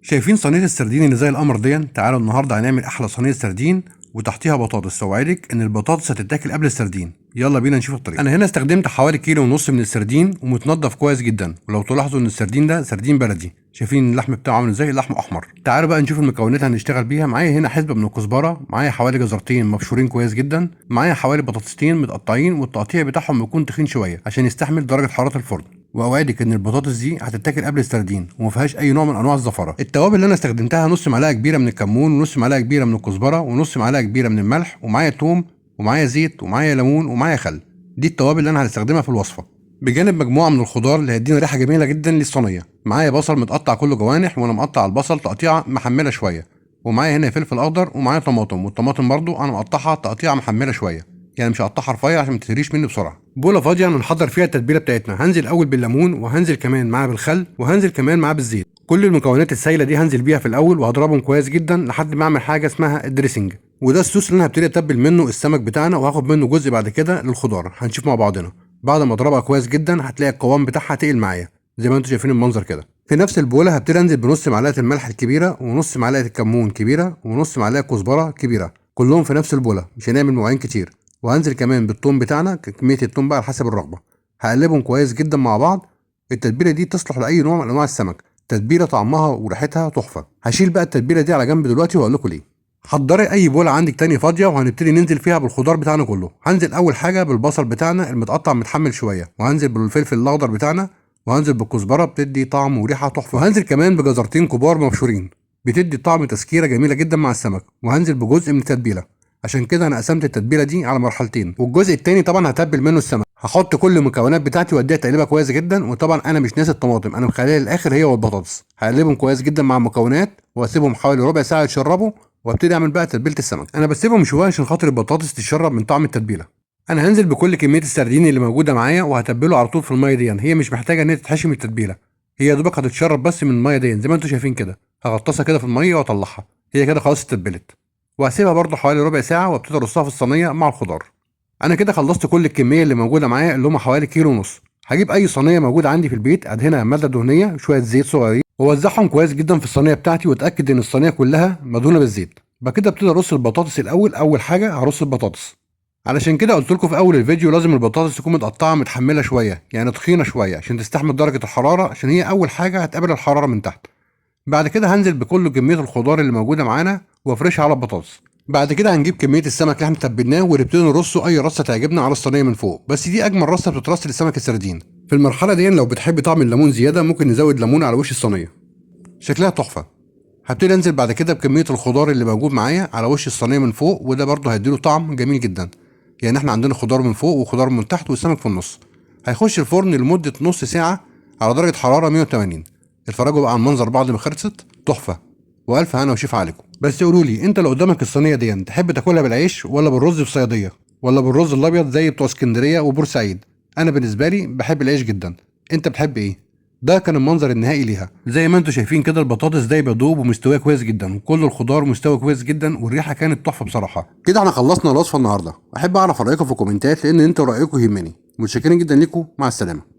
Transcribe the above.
شايفين صينيه السردين اللي زي القمر دي؟ تعالوا النهارده هنعمل احلى صينيه سردين وتحتيها بطاطس. اوعدك ان البطاطس هتتاكل قبل السردين. يلا بينا نشوف الطريقه. انا هنا استخدمت حوالي كيلو ونص من السردين ومتنضف كويس جدا، ولو تلاحظوا ان السردين ده سردين بلدي. شايفين اللحم بتاعه عامل ازاي؟ لحمه احمر. تعالوا بقى نشوف المكونات اللي هنشتغل بيها. معايا هنا حزبه من الكزبره، معايا حوالي جزرتين مبشورين كويس جدا، معايا حوالي بطاطستين متقطعين والتقطيع بتاعهم يكون تخين شويه عشان يستحمل درجه حراره الفرن. واوعدك ان البطاطس دي هتتاكل قبل السردين وما فيهاش اي نوع من انواع الزفره. التوابل اللي انا استخدمتها نص معلقه كبيره من الكمون، ونص معلقه كبيره من الكزبره، ونص معلقه كبيره من الملح، ومعايا توم، ومعايا زيت، ومعايا ليمون، ومعايا خل. دي التوابل اللي انا هستخدمها في الوصفه، بجانب مجموعه من الخضار اللي هيدينا ريحه جميله جدا للصينيه. معايا بصل متقطع كله جوانح، وانا مقطع البصل تقطيعه محمله شويه، ومعايا هنا فلفل اخضر، ومعايا طماطم، والطماطم برضو انا مقطعها تقطيعه محمله شويه، يعني مش هقطعها رفيع عشان ما تهريش مني بسرعه. بوله فاضيه هنحضر فيها التتبيله بتاعتنا. هنزل اول بالليمون، وهنزل كمان معاه بالخل، وهنزل كمان معاه بالزيت. كل المكونات السائله دي هنزل بيها في الاول وهضربهم كويس جدا لحد ما اعمل حاجه اسمها الدريسنج، وده الصوص اللي انا هبتدي اتبل منه السمك بتاعنا، وهاخد منه جزء بعد كده للخضار. هنشوف مع بعضنا. بعد ما اضربها كويس جدا هتلاقي القوام بتاعها تقل معايا زي ما انتم شايفين المنظر كده. في نفس البوله هبتدي انزل بنص معلقه الملح الكبيره، ونص معلقه الكمون كبيره، ونص معلقه كزبره كبيره، كلهم في نفس البوله، مش هنعمل مواعين كتير. وهنزل كمان بالثوم بتاعنا، كميه الثوم بقى على حسب الرغبه. هقلبهم كويس جدا مع بعض. التتبيله دي تصلح لاي نوع من انواع السمك، تتبيله طعمها وريحتها تحفه. هشيل بقى التتبيله دي على جنب دلوقتي واقول لكم ليه. حضري اي بوله عندك تاني فاضيه، وهنبتدي ننزل فيها بالخضار بتاعنا كله. هنزل اول حاجه بالبصل بتاعنا المتقطع متحمل شويه، وهنزل بالفلفل الاخضر بتاعنا، وهنزل بالكزبره بتدي طعم وريحه تحفه، وهنزل كمان بجزرتين كبار مبشورين بتدي طعم تسكيره جميله جدا مع السمك، وهنزل بجزء من التتبيله. عشان كده انا قسمت التتبيله دي على مرحلتين، والجزء التاني طبعا هتبل منه السمك. هحط كل المكونات بتاعتي واديها تقليبه كويس جدا، وطبعا انا مش ناسي الطماطم، انا مخليها للاخر هي والبطاطس. هقلبهم كويس جدا مع المكونات واسيبهم حوالي ربع ساعه يتشربوا، وابتدي اعمل بقى تتبيله السمك. انا بسيبهم شويه عشان خاطر البطاطس تشرب من طعم التتبيله. انا هنزل بكل كميه السردين اللي موجوده معايا، وهتبله على طول في الميه دي. هي مش محتاجه ان هي تتحشي من التتبيله، هي يا دوبك هتتشرب بس من الميه دي زي ما انتم شايفين كده. هغطسها كده في الميه واطلعها، هي كده خلاص اتبلت. وهسيبها برضو حوالي ربع ساعه، وابتدي ارصها في الصينيه مع الخضار. انا كده خلصت كل الكميه اللي موجوده معايا، اللي هم حوالي كيلو ونص. هجيب اي صينيه موجوده عندي في البيت، ادهنها ماده دهنيه شويه زيت صغيرين، واوزعهم كويس جدا في الصينيه بتاعتي، واتاكد ان الصينيه كلها مدهونه بالزيت. بعد كده ابتدي ارص البطاطس الاول. اول حاجه هرص البطاطس، علشان كده قلت لكم في اول الفيديو لازم البطاطس تكون متقطعه متحمله شويه، يعني تخينه شويه عشان تستحمل درجه الحراره، عشان هي اول حاجه هتقابل الحراره من تحت. بعد كده هنزل بكل كميه الخضار اللي موجوده معانا وافرشها على البطاطس. بعد كده هنجيب كميه السمك اللي احنا تبلناه ونبتدي نرصه اي رصه تعجبنا على الصينيه من فوق، بس دي اجمل رصه بتترص للسمك السردين. في المرحله دي لو بتحب طعم الليمون زياده ممكن نزود ليمون على وش الصينيه، شكلها تحفه. هبتدي انزل بعد كده بكميه الخضار اللي موجود معايا على وش الصينيه من فوق، وده برضه هيديله طعم جميل جدا. يعني احنا عندنا خضار من فوق وخضار من تحت والسمك في النص. هيخش الفرن لمده نص ساعه على درجه حراره 180. اتفرجوا بقى على المنظر بعد ما خلصت، تحفه. والف هنا وشيف عليكم. بس قولوا لي انت، لو قدامك الصينيه دي تحب تاكلها بالعيش ولا بالرز في صياديه ولا بالرز الابيض زي بتوع اسكندريه وبورسعيد؟ انا بالنسبه لي بحب العيش جدا، انت بتحب ايه؟ ده كان المنظر النهائي ليها. زي ما انتم شايفين كده البطاطس دايبه دوب ومستويه كويس جدا، وكل الخضار مستوي كويس جدا، والريحه كانت تحفه بصراحه. كده احنا خلصنا الوصفه النهارده. احب اعرف رايكم في الكومنتات، لان انتوا رايكم يهمني. متشكرين جدا لكم، مع السلامه.